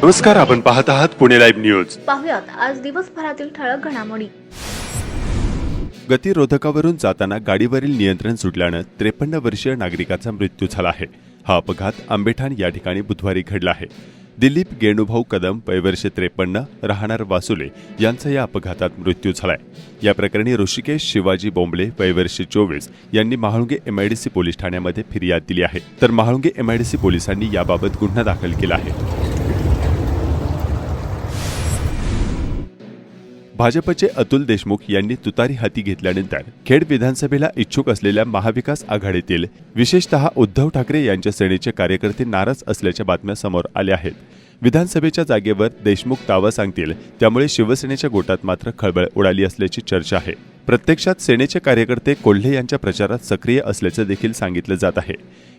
नमस्कार, आपण पाहत आहात पुणे लाईव्ह न्यूज. पाहुयात आज दिवसभरातील ठळक घडामोडी. गतिरोधकावरून जाताना गाडीवरील नियंत्रण सुटल्यानं 53 वर्षीय नागरिकाचा मृत्यू झाला आहे. हा अपघात आंबेठाण या ठिकाणी बुधवारी घडला आहे. दिलीप गेणूभाऊ कदम वयवर्ष 53 राहणार वासुले यांचा या अपघातात मृत्यू झालाय. या प्रकरणी ऋषिकेश शिवाजी बोंबले वयवर्ष 24 यांनी महाळुंगे एमआयडीसी पोलीस ठाण्यामध्ये फिर्याद दिली आहे. तर महाळुंगे एमआयडीसी पोलिसांनी याबाबत गुन्हा दाखल केला आहे. भाजपचे अतुल देशमुख यांनी तुतारी हाती घेतल्यानंतर खेड विधानसभेला इच्छुक असलेल्या महाविकास आघाडीतील विशेषतः उद्धव ठाकरे यांच्या सेनेचे कार्यकर्ते नाराज असल्याच्या बातम्या समोर आल्या आहेत. विधानसभेच्या जागेवर देशमुख दावा सांगतील, त्यामुळे शिवसेनेच्या गोटात मात्र खळबळ उडाली असल्याची चर्चा आहे. प्रत्यक्षात सेनेचे कार्यकर्ते कोल्हे यांच्या प्रचारात सक्रिय असल्याचं देखील सांगितलं जात आहे.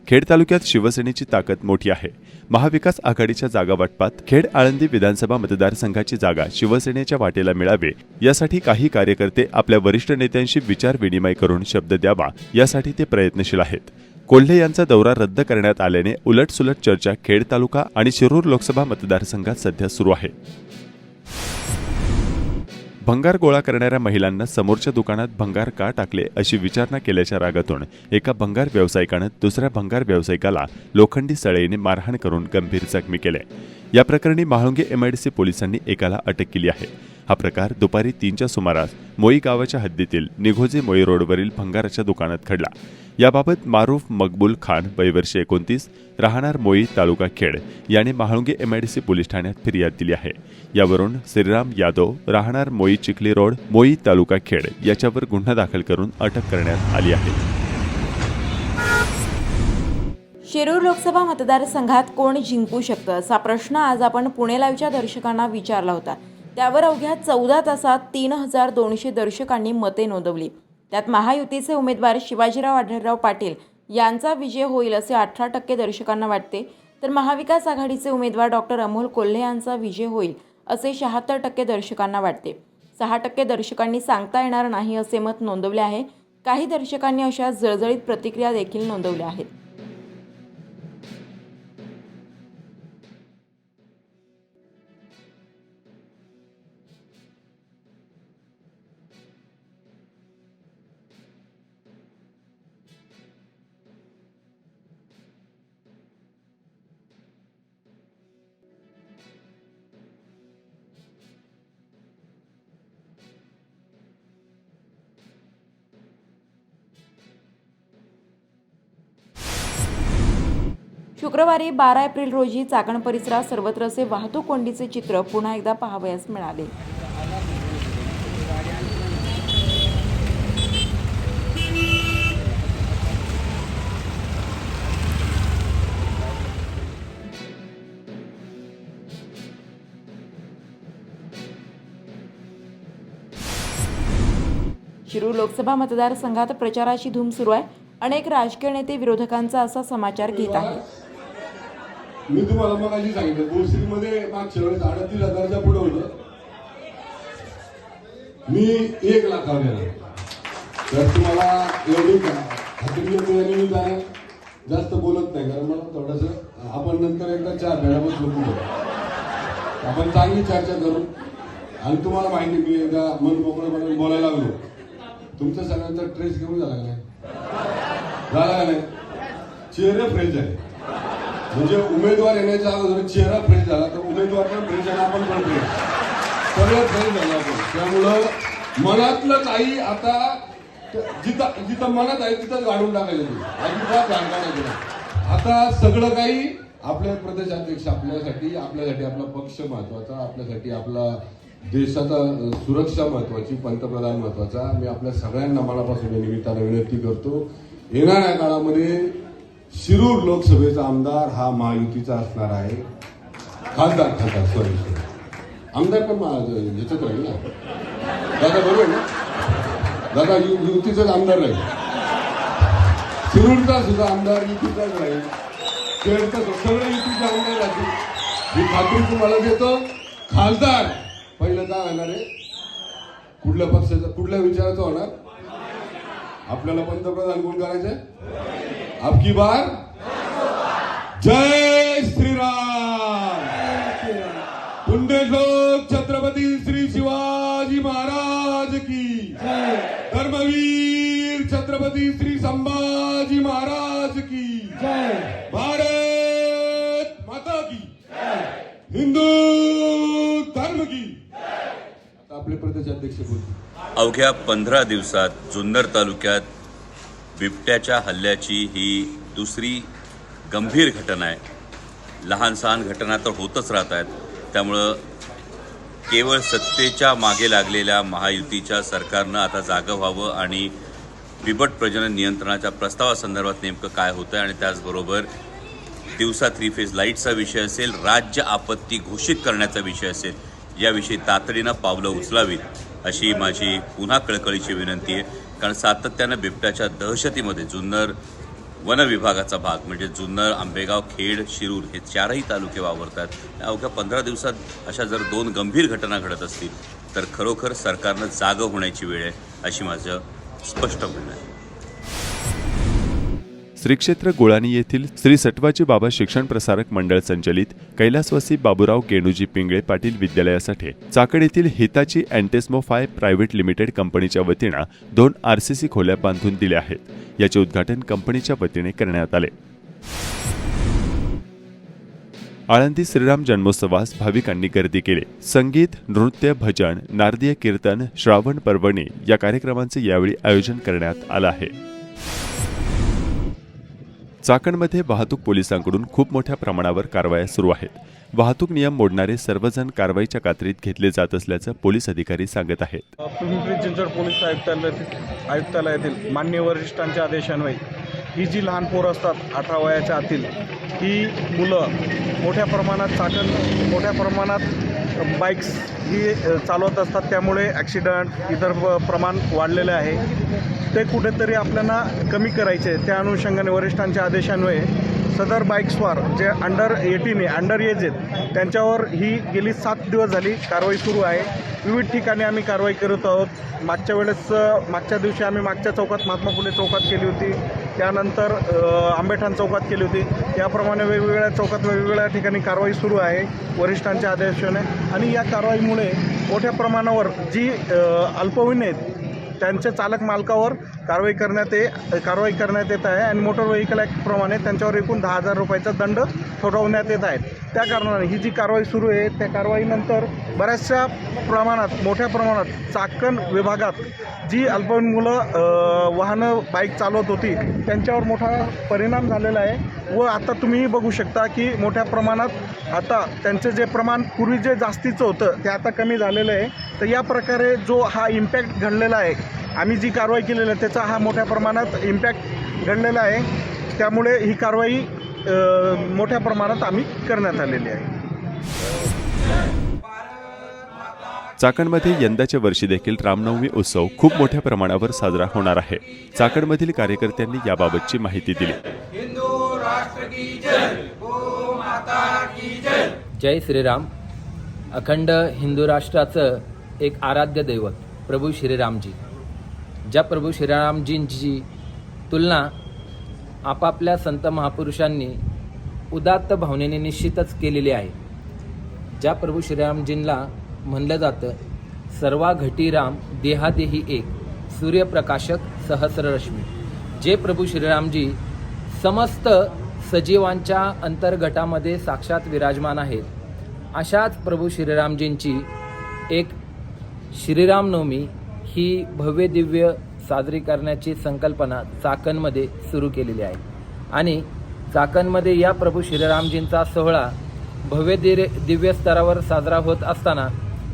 खेड तालुक्यात शिवसेनेची ताकद मोठी आहे. महाविकास आघाडीच्या जागा वाटपात खेड आळंदी विधानसभा मतदारसंघाची जागा शिवसेनेच्या वाटेला मिळावे यासाठी काही कार्यकर्ते आपल्या वरिष्ठ नेत्यांशी विचार विनिमय करून शब्द द्यावा यासाठी ते प्रयत्नशील आहेत. कोल्हे यांचा दौरा रद्द करण्यात आल्याने उलटसुलट चर्चा खेड तालुका आणि शिरूर लोकसभा मतदारसंघात सध्या सुरू आहे. भंगार गोळा करणाऱ्या महिलांना समोरच्या दुकानात भंगार का टाकले अशी विचारणा केल्याच्या रागातून एका भंगार व्यावसायिकानं दुसऱ्या भंगार व्यावसायिकाला लोखंडी सळईने मारहाण करून गंभीर जखमी केले. या प्रकरणी महाळुंगे एमआयडीसी पोलिसांनी एकाला अटक केली आहे. हा प्रकार दुपारी 3च्या सुमारास मोई गावाच्या हद्दीतील निघोजे मोई रोडवरील भंगाराच्या दुकानात घडला. याबाबत मारूफ मकबूल खान वयवर्ष 29 राहणार मोई तालुका खेड याने महाळुंगे एमआयडीसी पोलीस ठाण्यात फिर्याद दिली आहे. यावरून श्रीराम यादव राहणार मोई चिखली रोड मोई तालुका खेड याच्यावर गुन्हा दाखल करून अटक करण्यात आली आहे. शिरूर लोकसभा मतदारसंघात कोण जिंकू शकतं असा प्रश्न आज आपण पुणे लाईव्हच्या दर्शकांना विचारला होता. त्यावर अवघ्या 14 तासात 3200 दर्शकांनी मते नोंदवली. त्यात महायुतीचे उमेदवार शिवाजीराव आढळराव पाटील यांचा विजय होईल असे 18% दर्शकांना वाटते, तर महाविकास आघाडीचे उमेदवार डॉक्टर अमोल कोल्हे यांचा विजय होईल असे 76% दर्शकांना वाटते. 6% दर्शकांनी सांगता येणार नाही असे मत नोंदवले आहे. काही दर्शकांनी अशा जळजळीत प्रतिक्रिया देखील नोंदवल्या आहेत. शुक्रवारी 12 एप्रिल रोजी चाकण परिसरात सर्वत्र असे वाहतूक कोंडीचे चित्र पुन्हा एकदा पाहावयास मिळाले. शिरूर लोकसभा मतदारसंघात प्रचाराची धूम सुरू आहे. अनेक राजकीय नेते विरोधकांचा असा समाचार घेत आहेत. मी तुम्हाला मगाशी सांगितलं, बोरसीमध्ये मागच्या वेळेस 38,000च्या पुढे होतं. मी 1 लाखावर देणार. तर तुम्हाला एवढी खात्री निमित्ताने जास्त बोलत नाही, कारण मला थोडस आपण नंतर एकदा चहा प्यायला बसलो, आपण चांगली चर्चा करू. आणि तुम्हाला माहिती, मी एकदा मन मोकळेपणे बोलायला लागलो, तुमचा सगळ्यांचा ट्रेस घेऊन झाला का नाही? चेहरे फ्रेश झाले. म्हणजे उमेदवार येण्याच्या अगोदर चेहरा फ्रेश झाला तर उमेदवार पण फ्रेश आणि आपण पण फ्रेश, सगळं फ्रेश झालं आपण. त्यामुळं मनातलं काही आता जिथं मनात आहे तिथंच गाडून टाकायचं, अजिबात जाणकारायचं. आता सगळं काही आपल्या प्रदेशाध्यक्ष आपल्यासाठी आपला पक्ष महत्वाचा, आपल्यासाठी आपला देशाचा सुरक्षा महत्वाची, पंतप्रधान महत्वाचा. मी आपल्या सगळ्यांना मनापासून या निमित्तानं विनंती करतो, येणाऱ्या काळामध्ये शिरूर लोकसभेचा आमदार हा महायुतीचा असणार आहे. खासदार आमदार पण ह्याच्यात राहील ना दादा, बरोबर ना दादा? युतीचाच आमदार राहील. शिरूरचा सुद्धा आमदार युतीचाच राहील. खेडचा सगळे युतीचे आमदार राहतील ही खात्री तुम्हाला देतो. खासदार पहिलं काय होणार आहे? कुठल्या पक्षाचा, कुठल्या विचाराचा होणार? आपल्याला पंतप्रधान कोण करायचंय? आपकी बार जय श्रीराम. धर्मवीर छत्रपती श्री संभाजी महाराज की जय, भारत माता की जय, हिंदू धर्म की। आता आपले प्रदेशाध्यक्ष बोलतील। अवघ्या 15 दिवसात जुन्नर तालुक्यात बिबट्याच्या हल्ल्याची ही दुसरी गंभीर घटना आहे। लहान सहान घटना तर होतच राहत आहेत, त्यामुळं केवळ सत्तेच्या मागे लागलेल्या महायुतीच्या सरकारनं आता जागं व्हावं आणि बिबट प्रजनन नियंत्रणाच्या प्रस्तावासंदर्भात नेमकं काय होतं आणि त्याचबरोबर दिवसा 3 फेज लाईटचा विषय असेल, राज्य आपत्ती घोषित करण्याचा विषय असेल, याविषयी तातडीनं पावलं उचलावीत अशी माझी पुन्हा कळकळीची विनंती आहे। कारण सातत्यानं बिबट्याच्या दहशतीमध्ये जुन्नर वन विभागाचा भाग म्हणजे जुन्नर, आंबेगाव, खेड, शिरूर हे 4ही तालुके वावरतात। अवघ्या 15 दिवसात अशा जर 2 गंभीर घटना घडत असतील तर खरोखर सरकारनं जागं होण्याची वेळ आहे अशी माझं स्पष्ट म्हणणं आहे। श्री क्षेत्र गुळाणी येथील श्री सटवाजी बाबा शिक्षण प्रसारक मंडळ संचलित कैलासवासी बाबूराव गेणूजी पिंगळे पाटील विद्यालयासाठी चाकण येथील हिताची अँटेस्मोफाय प्रायव्हेट लिमिटेड कंपनीच्या वतीनं 2 RCC खोल्या बांधून दिल्या आहेत। याचे उद्घाटन कंपनीच्या वतीने करण्यात आले। आळंदी श्रीराम जन्मोत्सवास भाविकांनी गर्दी केली। संगीत, नृत्य, भजन, नारदीय कीर्तन, श्रावण पर्वणी या कार्यक्रमांचे यावेळी आयोजन करण्यात आलं आहे। चाकणमध्ये वाहतूक पोलिसांकडून खूप मोठ्या प्रमाणावर कारवाया सुरू आहेत। वाहतूक नियम मोडणारे सर्वजण कारवाईच्या कात्रीत घेतले जात असल्याचं पोलीस अधिकारी सांगत आहेत। पिंपरी चिंचवड पोलीस आयुक्तालयातील मान्य वरिष्ठांच्या आदेशान्वये ही जी लहान पोरं असतात 18 वयाच्या आतील, ही मुलं मोठ्या प्रमाणात बाईक्स ही चालवत असतात, त्यामुळे ॲक्सिडंट इतर प्रमाण वाढलेले आहे। ते कुठेतरी आपल्याला कमी करायचे, त्या अनुषंगाने वरिष्ठांच्या आदेशान्वये सदर बाईक्सवर जे अंडर 18 अंडर एज आहेत त्यांच्यावर ही गेली 7 दिवस झाली कारवाई सुरू आहे। विविध ठिकाणी आम्ही कारवाई करत आहोत। मागच्या दिवशी आम्ही मागच्या चौकात महात्मा फुले चौकात केली होती, त्यानंतर आंबेठाण चौकात केली होती। याप्रमाणे वेगवेगळ्या चौकात वेगवेगळ्या ठिकाणी कारवाई सुरू आहे वरिष्ठांच्या आदेशाने। आणि या कारवाईमुळे मोठ्या प्रमाणावर जी अल्पवयीन आहेत त्यांच्या चालक मालकावर कारवाई करण्यात येत आहे आणि मोटर व्हेकल ॲक्टप्रमाणे त्यांच्यावर एकूण 10,000 रुपयाचा दंड ठोठावण्यात येत आहे। त्या कारणाने ही जी कारवाई सुरू आहे त्या कारवाईनंतर बऱ्याचशा मोठ्या प्रमाणात चाकण विभागात जी अल्पवयीन मुलं वाहनं बाईक चालवत होती त्यांच्यावर मोठा परिणाम झालेला आहे। व आता तुम्ही बघू शकता की मोठ्या प्रमाणात आता त्यांचे जे प्रमाण पूर्वी जे जास्तीचं होतं ते आता कमी झालेलं आहे। तर या प्रकारे जो हा इम्पॅक्ट घडलेला आहे, आम्ही जी कारवाई केलेली आहे त्याचा हा मोठ्या प्रमाणात इम्पॅक्ट घडलेला आहे, त्यामुळे ही कारवाई मोठ्या प्रमाणात आम्ही करण्यात आलेली आहे। चाकणमध्ये यंदाच्या वर्षी देखील रामनवमी उत्सव खूप मोठ्या प्रमाणावर साजरा होणार आहे। चाकणमधील कार्यकर्त्यांनी याबाबतची माहिती दिली। जय श्रीराम। अखंड हिंदू राष्ट्राचं एक आराध्य दैवत प्रभू श्रीरामजी, ज्या प्रभू श्रीरामजींची तुलना आपापल्या संत महापुरुषांनी उदात्त भावनेने निश्चितच केलेली आहे। ज्या प्रभू श्रीरामजींना म्हणलं जातं सर्वा घटी राम देहादेही एक, सूर्यप्रकाशक सहस्ररश्मी। जे प्रभू श्रीरामजी समस्त सजीवांच्या अंतर्गटामध्ये साक्षात विराजमान आहेत, अशाच प्रभू श्रीरामजींची एक श्रीरामनवमी ही भव्य दिव्य साजरी करण्याची संकल्पना चाकणमध्ये सुरू केलेली आहे। आणि चाकणमध्ये या प्रभू श्रीरामजींचा सोहळा भव्य दिव्य स्तरावर साजरा होत असताना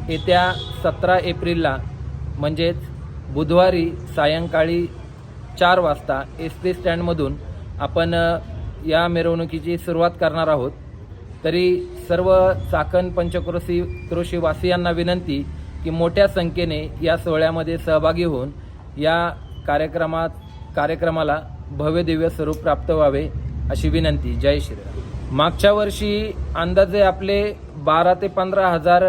येत्या 17 एप्रिलला म्हणजेच बुधवारी सायंकाळी 4 वाजता SP स्टँडमधून आपण या मिरवणुकीची सुरुवात करणार आहोत। तरी सर्व चाकण पंचक्रोशी वासियांना विनंती की मोठ्या संख्येने या सोहळ्यामध्ये सहभागी होऊन या कार्यक्रमाला भव्य दिव्य स्वरूप प्राप्त व्हावे अशी विनंती। जय श्रीराम। मागच्या वर्षी अंदाजे आपले 12 ते 15 हजार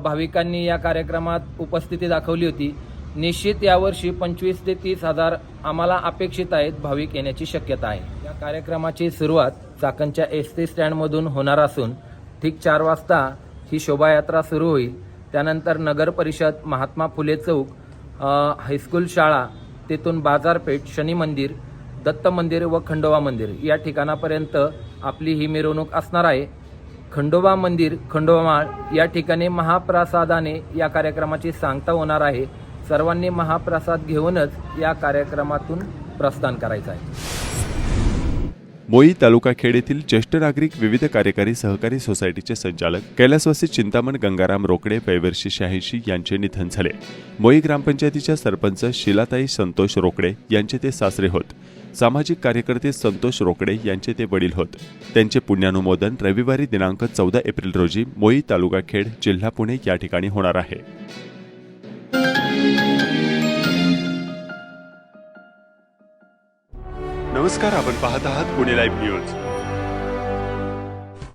भाविकांनी या कार्यक्रमात उपस्थिती दाखवली होती। निश्चित यावर्षी 25 ते 30 हजार आम्हाला अपेक्षित आहेत भाविक येण्याची शक्यता आहे। या कार्यक्रमाची सुरुवात चाकणच्या SP स्टँडमधून होणार असून ठीक 4 वाजता ही शोभायात्रा सुरू होईल। त्यानंतर नगर परिषद, महात्मा फुले चौक, हायस्कूल शाळा, तेथून बाजारपेठ, शनी मंदिर, दत्त मंदिर व खंडोबा मंदिर या ठिकाणापर्यंत आपली ही मिरवणूक असणार आहे. खंडोबा मंदिर, खंडोबा माळ या ठिकाणी महाप्रसादाने या कार्यक्रमाची सांगता होणार आहे. सर्वांनी महाप्रसाद घेऊनच या कार्यक्रमातून प्रस्थान करायचं आहे. मोई तालुका खेड येथील ज्येष्ठ नागरिक विविध कार्यकारी सहकारी सोसायटीचे संचालक कैलासवासी चिंतामण गंगाराम रोकडे वयवर्षी 86 यांचे निधन झाले. मोई ग्रामपंचायतीच्या सरपंच शिलाताई संतोष रोकडे यांचे ते सासरे होत. सामाजिक कार्यकर्ते संतोष रोकडे यांचे ते वडील होत. त्यांचे पुण्यानुमोदन रविवारी दिनांक 14 एप्रिल रोजी मोई तालुका खेड, जिल्हा पुणे या ठिकाणी होणार आहे. नमस्कार, आपण पाहत आहात पुणे लाईव्ह न्यूज.